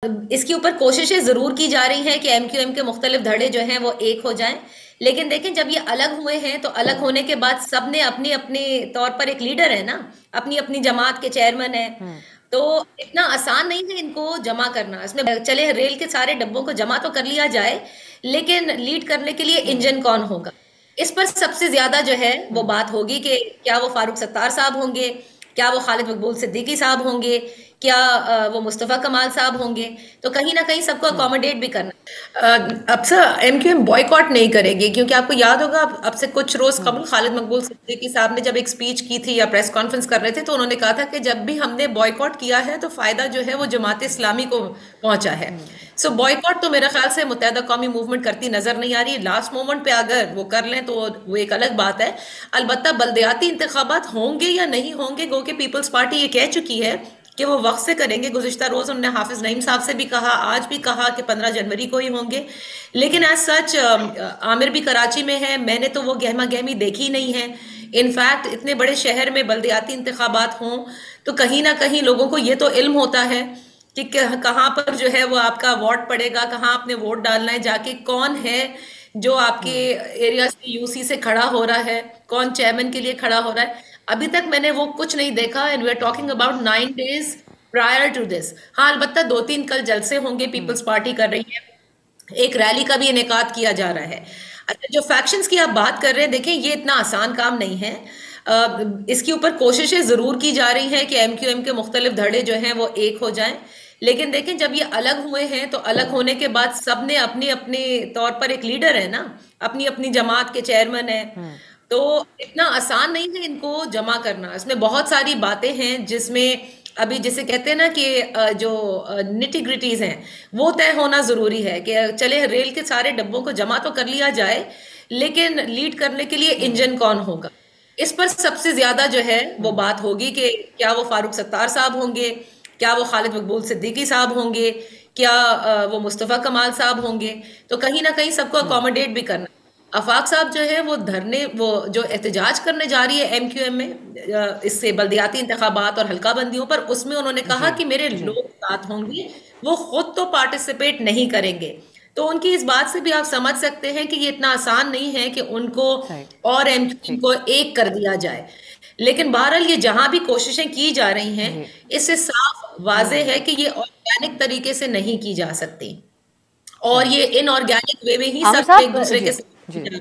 इसके ऊपर कोशिशें जरूर की जा रही हैं कि एमक्यूएम के मुख्तलिफ धड़े जो हैं वो एक हो जाएं। लेकिन देखें, जब ये अलग हुए हैं तो अलग होने के बाद सब ने अपने अपने तौर पर एक लीडर है ना, अपनी अपनी जमात के चेयरमैन है। तो इतना आसान नहीं है इनको जमा करना। इसमें चले रेल के सारे डब्बों को जमा तो कर लिया जाए, लेकिन लीड करने के लिए इंजन कौन होगा, इस पर सबसे ज्यादा जो है वो बात होगी कि क्या वो फारूक सत्तार साहब होंगे, क्या वो खालिद मकबूल सिद्दीकी साहब होंगे, क्या वो मुस्तफा कमाल साहब होंगे। तो कहीं ना कहीं सबको अकोमोडेट भी करना। अब से एमक्यूएम बॉयकॉट नहीं करेगी, क्योंकि आपको याद होगा अब से कुछ रोज कबल खालिद मकबूल सिद्दीकी साहब ने जब एक स्पीच की थी या प्रेस कॉन्फ्रेंस कर रहे थे, तो उन्होंने कहा था कि जब भी हमने बॉयकॉट किया है तो फायदा जो है वो जमात इस्लामी को पहुंचा है। सो बॉयकॉट तो मेरे ख्याल से मुत्तहदा कौमी मूवमेंट करती नजर नहीं आ रही। लास्ट मोमेंट पे अगर वो कर लें तो वो एक अलग बात है। अलबत्ता बल्दियाती इंतखाबात होंगे या नहीं होंगे, गो के पीपल्स पार्टी ये कह चुकी है कि वो वक्त से करेंगे। गुज़िश्ता रोज उन्होंने हाफिज नईम साहब से भी कहा, आज भी कहा कि 15 जनवरी को ही होंगे। लेकिन एज सच आमिर भी कराची में है, मैंने तो वो गहमा गहमी देखी नहीं है। इनफैक्ट इतने बड़े शहर में बल्दियाती इंतखाबात हों तो कहीं ना कहीं लोगों को ये तो इल्म होता है कि कहाँ पर जो है वो आपका वोट पड़ेगा, कहाँ आपने वोट डालना है, जाके कौन है जो आपके एरिया से यूसी से खड़ा हो रहा है, कौन चेयरमैन के लिए खड़ा हो रहा है। अभी तक मैंने वो कुछ नहीं देखा। And we are talking about 9 days prior to this. हाँ, अलबत्ता 2-3 कल जलसे होंगे, पीपल्स पार्टी कर रही है, एक रैली का भी इनेकाद किया जा रहा है। अच्छा, जो फैक्शंस की आप बात कर रहे हैं, देखें ये इतना आसान काम नहीं है। इसके ऊपर कोशिशें जरूर की जा रही हैं कि एमक्यूएम के मुख्तलिफ धड़े जो हैं वो एक हो जाएं। लेकिन देखें, जब ये अलग हुए हैं तो अलग होने के बाद सब ने अपने अपने तौर पर एक लीडर है ना, अपनी अपनी जमात के चेयरमैन है। तो इतना आसान नहीं है इनको जमा करना। इसमें बहुत सारी बातें हैं जिसमें अभी जिसे कहते हैं ना कि जो निटी ग्रिटीज हैं वो तय होना जरूरी है कि चले रेल के सारे डब्बों को जमा तो कर लिया जाए, लेकिन लीड करने के लिए इंजन कौन होगा, इस पर सबसे ज्यादा जो है वो बात होगी कि क्या वो फारूक सत्तार साहब होंगे, क्या वो खालिद मकबूल सिद्दीकी साहब होंगे, क्या वो मुस्तफा कमाल साहब होंगे। तो कहीं ना कहीं सबको अकोमोडेट भी करना। आफाक साहब जो है वो धरने, वो जो एहतजाज करने जा रही है एमक्यूएम में इससे बल्दियाती इंतखाबात और हल्का बंदियों पर, उसमें उन्होंने कहा कि मेरे लोग साथ होंगे, वो खुद तो पार्टिसिपेट नहीं करेंगे। तो उनकी इस बात से भी आप समझ सकते हैं कि ये इतना आसान नहीं है कि उनको और एमक्यूएम को एक कर दिया जाए। लेकिन बहरहाल ये जहां भी कोशिशें की जा रही हैं, इससे साफ वाजे है कि ये ऑर्गेनिक तरीके से नहीं की जा सकती, और ये इनऑर्गेनिक वे में ही आमिर सब एक साहब दूसरे जी के जी साथ